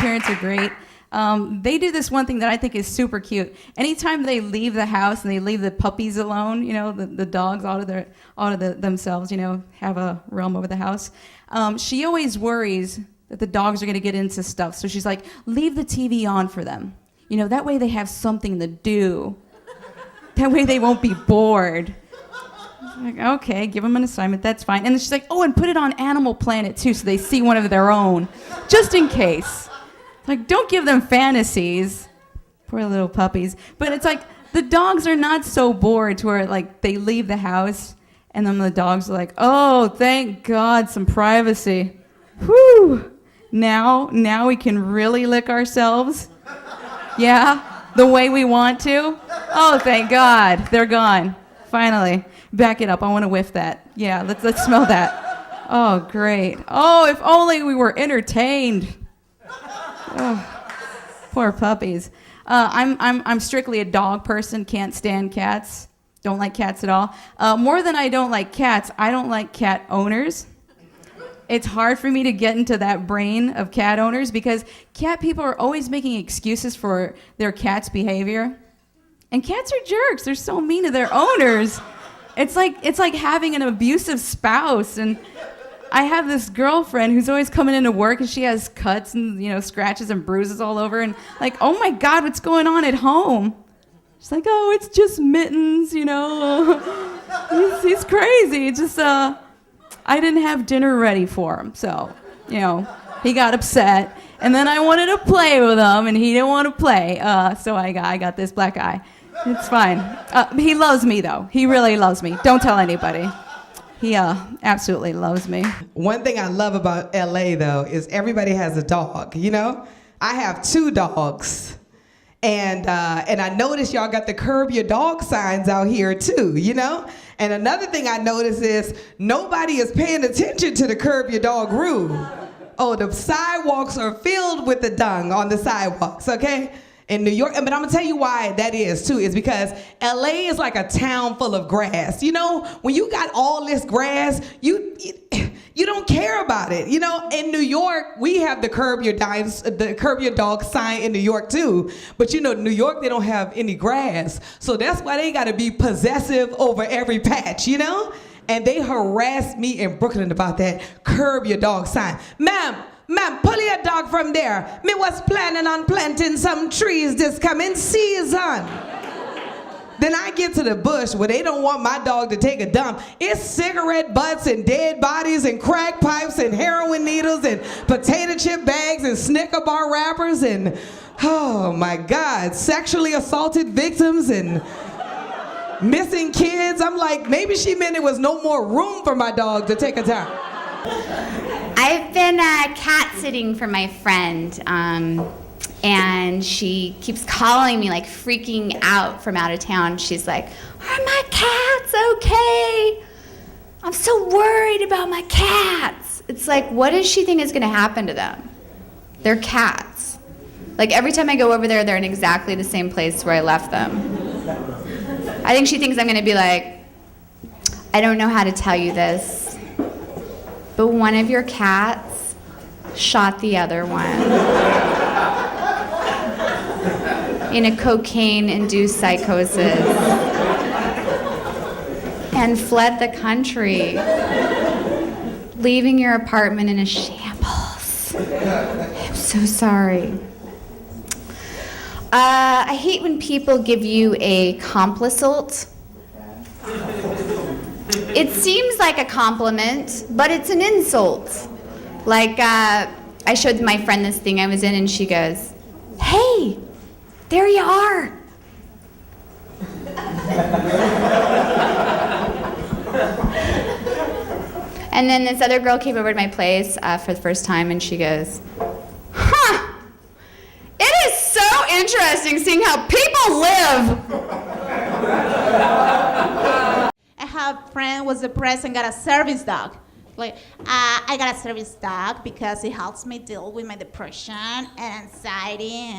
grandparents are great. They do this one thing that I think is super cute. Anytime they leave the house and they leave the puppies alone, you know, the dogs out of themselves, you know, have a realm over the house. She always worries that the dogs are going to get into stuff. So she's like, leave the TV on for them. You know, that way they have something to do. That way they won't be bored. Like, okay, give them an assignment, that's fine. And then she's like, oh, and put it on Animal Planet too, so they see one of their own, just in case. Like, don't give them fantasies. Poor little puppies. But it's like, the dogs are not so bored to where, like, they leave the house, and then the dogs are like, oh, thank God, some privacy. Whew. Now we can really lick ourselves. Yeah, the way we want to. Oh, thank God, they're gone. Finally. Back it up. I want to whiff that. Yeah, let's smell that. Oh, great. Oh, if only we were entertained. Oh, poor puppies. I'm strictly a dog person. Can't stand cats. Don't like cats at all. More than I don't like cats, I don't like cat owners. It's hard for me to get into that brain of cat owners because cat people are always making excuses for their cat's behavior. And cats are jerks. They're so mean to their owners. It's like having an abusive spouse. And I have this girlfriend who's always coming into work and she has cuts and, you know, scratches and bruises all over. And like, oh my God, what's going on at home? She's like, oh, it's just Mittens, you know. He's crazy. It's just, I didn't have dinner ready for him. So, you know, he got upset. And then I wanted to play with him and he didn't want to play. So I got this black eye. It's fine. He loves me, though. He really loves me. Don't tell anybody. He absolutely loves me. One thing I love about LA, though, is everybody has a dog, you know? I have 2 dogs. And I noticed y'all got the curb your dog signs out here, too, you know? And another thing I noticed is nobody is paying attention to the curb your dog rule. Oh, the sidewalks are filled with the dung on the sidewalks, okay? In New York, but I'm gonna tell you why that is too, is because LA is like a town full of grass. You know, when you got all this grass, you don't care about it. You know, in New York, we have the curb your dog sign in New York too. But you know, New York, they don't have any grass. So that's why they gotta be possessive over every patch, you know? And they harassed me in Brooklyn about that curb your dog sign. Ma'am, pull your dog from there. Me was planning on planting some trees this coming season. Then I get to the bush where they don't want my dog to take a dump. It's cigarette butts and dead bodies and crack pipes and heroin needles and potato chip bags and Snicker bar wrappers and, oh my God, sexually assaulted victims and missing kids. I'm like, maybe she meant it was no more room for my dog to take a dump. I've been cat sitting for my friend, and she keeps calling me, like freaking out from out of town. She's like, are my cats okay? I'm so worried about my cats. It's like, what does she think is gonna happen to them? They're cats. Like every time I go over there, they're in exactly the same place where I left them. I think she thinks I'm gonna be like, I don't know how to tell you this, but one of your cats shot the other one in a cocaine-induced psychosis and fled the country, leaving your apartment in a shambles. I'm so sorry. I hate when people give you a compliment. It seems like a compliment, but it's an insult. Like, I showed my friend this thing I was in, and she goes, hey, there you are. And then this other girl came over to my place for the first time, and she goes, huh, it is so interesting seeing how people live. I have a friend was depressed and got a service dog. Like, I got a service dog because it helps me deal with my depression and anxiety.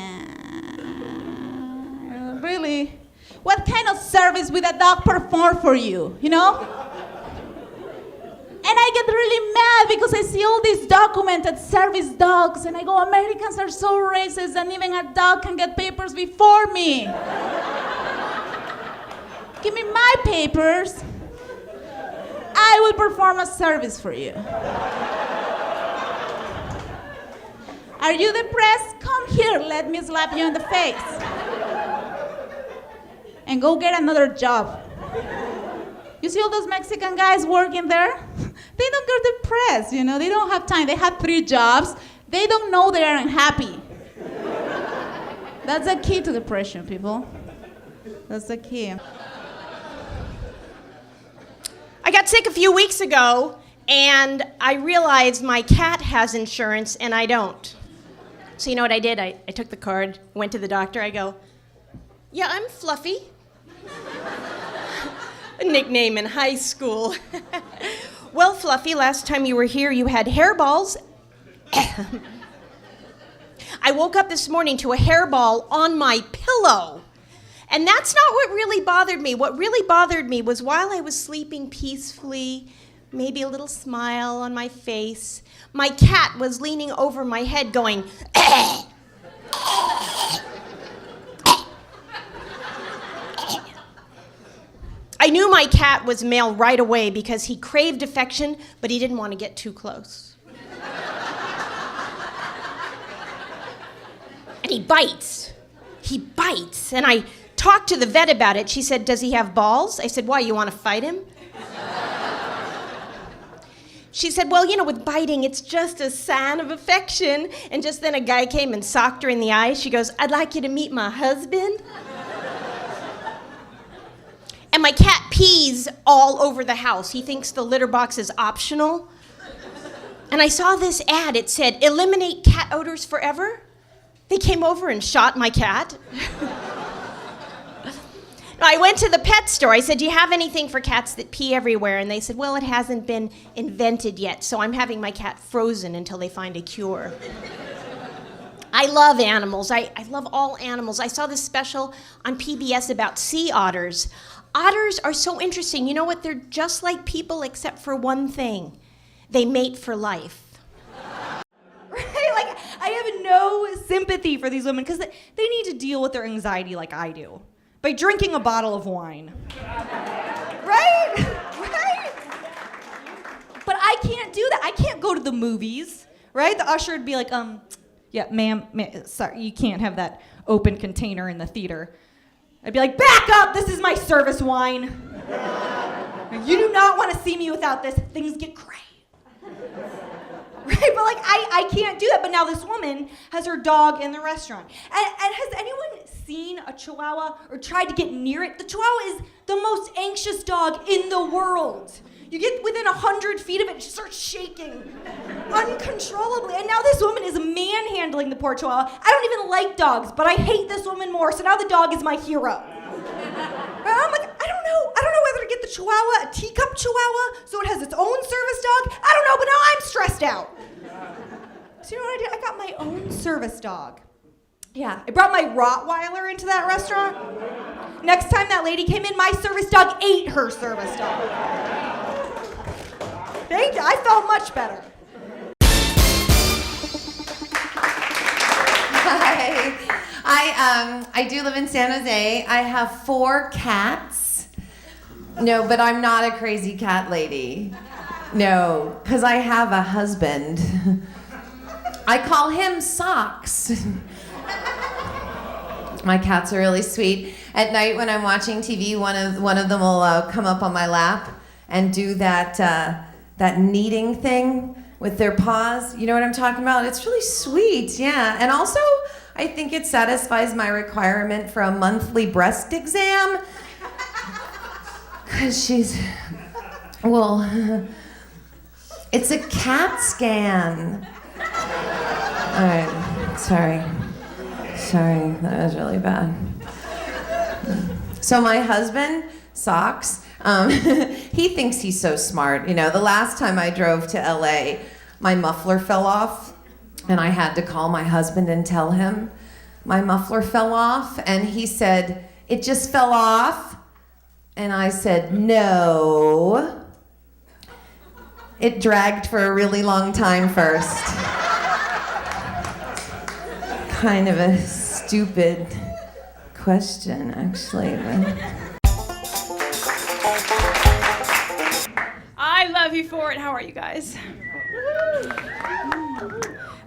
Really, what kind of service would a dog perform for you? You know? And I get really mad because I see all these documented service dogs, and I go, Americans are so racist, and even a dog can get papers before me. Give me my papers. I will perform a service for you. Are you depressed? Come here, let me slap you in the face. And go get another job. You see all those Mexican guys working there? They don't get depressed, you know, they don't have time. They have 3 jobs. They don't know they are unhappy. That's the key to depression, people. That's the key. I got sick a few weeks ago, and I realized my cat has insurance and I don't. So you know what I did? I took the card, went to the doctor, I go, yeah, I'm Fluffy. A nickname in high school. Well, Fluffy, last time you were here, you had hairballs. I woke up this morning to a hairball on my pillow. And that's not what really bothered me. What really bothered me was while I was sleeping peacefully, maybe a little smile on my face, my cat was leaning over my head going, I knew my cat was male right away because he craved affection, but he didn't want to get too close. And he bites. He bites. And I talked to the vet about it. She said, does he have balls? I said, why, you want to fight him? She said, well, you know, with biting, it's just a sign of affection. And just then a guy came and socked her in the eye. She goes, I'd like you to meet my husband. And my cat pees all over the house. He thinks the litter box is optional. And I saw this ad. It said, eliminate cat odors forever. They came over and shot my cat. I went to the pet store. I said, do you have anything for cats that pee everywhere? And they said, well, it hasn't been invented yet, so I'm having my cat frozen until they find a cure. I love animals. I love all animals. I saw this special on PBS about sea otters. Otters are so interesting. You know what? They're just like people except for one thing. They mate for life. Right? Like, I have no sympathy for these women because they need to deal with their anxiety like I do by drinking a bottle of wine. Right? Right? But I can't do that. I can't go to the movies, right? The usher would be like, yeah, ma'am, sorry, you can't have that open container in the theater. I'd be like, back up, this is my service wine. You do not want to see me without this. Things get great. Right, but like, I can't do that. But now this woman has her dog in the restaurant. And has anyone seen a Chihuahua or tried to get near it? The Chihuahua is the most anxious dog in the world. You get within 100 feet of it, it starts shaking uncontrollably. And now this woman is manhandling the poor Chihuahua. I don't even like dogs, but I hate this woman more, so now the dog is my hero. And I'm like, I don't know whether to get the Chihuahua a teacup Chihuahua so it has its own service dog. I don't know, but now I'm stressed out. So you know what I did? I got my own service dog. Yeah, I brought my Rottweiler into that restaurant. Next time that lady came in, my service dog ate her service dog. I felt much better. Hi. I do live in San Jose. I have 4 cats. No, but I'm not a crazy cat lady. No, because I have a husband. I call him Socks. My cats are really sweet. At night when I'm watching TV, one of them will come up on my lap and do that kneading thing with their paws. You know what I'm talking about? It's really sweet, yeah. And also, I think it satisfies my requirement for a monthly breast exam. Because it's a CAT scan. All right, sorry, that was really bad. So my husband, Socks, he thinks he's so smart. You know, the last time I drove to LA, my muffler fell off, and I had to call my husband and tell him my muffler fell off, and he said, "It just fell off." And I said, "No, It dragged for a really long time first. Kind of a stupid question, actually. I love you for it. How are you guys?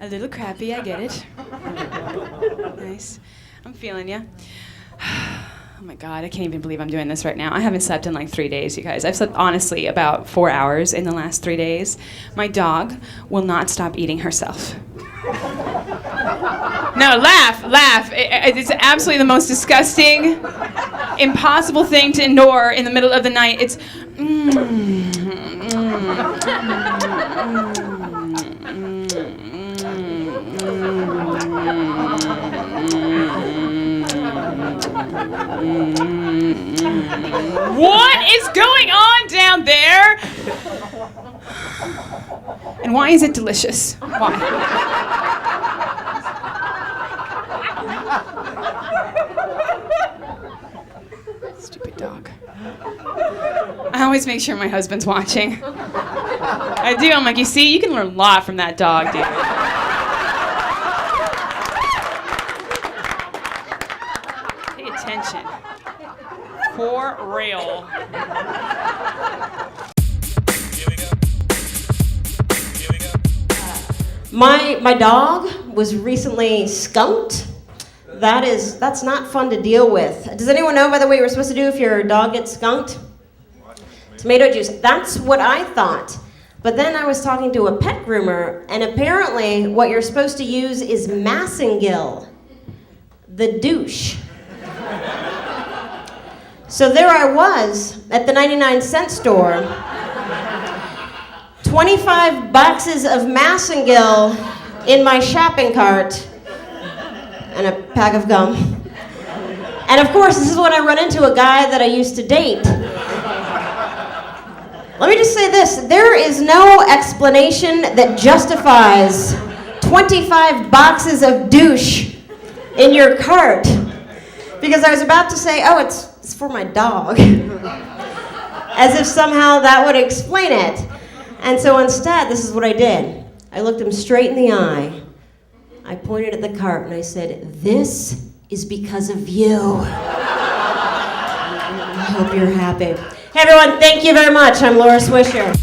A little crappy, I get it. Nice. I'm feeling ya. Oh my God, I can't even believe I'm doing this right now. I haven't slept in like 3 days, you guys. I've slept, honestly, about 4 hours in the last 3 days. My dog will not stop eating herself. No, laugh. It's absolutely the most disgusting, impossible thing to endure in the middle of the night. It's... What is going on down there? And why is it delicious? Why? Stupid dog. I always make sure my husband's watching. I do. I'm like, you see, you can learn a lot from that dog, dude. Pay attention. For real. My dog was recently skunked. That's not fun to deal with. Does anyone know, by the way, what you're supposed to do if your dog gets skunked? Tomato juice. That's what I thought. But then I was talking to a pet groomer, and apparently what you're supposed to use is Massengill, the douche. So there I was at the 99-cent store, 25 boxes of Massengill in my shopping cart, and a pack of gum. And of course, this is when I run into a guy that I used to date. Let me just say this, there is no explanation that justifies 25 boxes of douche in your cart. Because I was about to say, oh, it's for my dog. As if somehow that would explain it. And so instead, this is what I did. I looked him straight in the eye. I pointed at the cart and I said, this is because of you. I hope you're happy. Hey everyone, thank you very much. I'm Laura Swisher.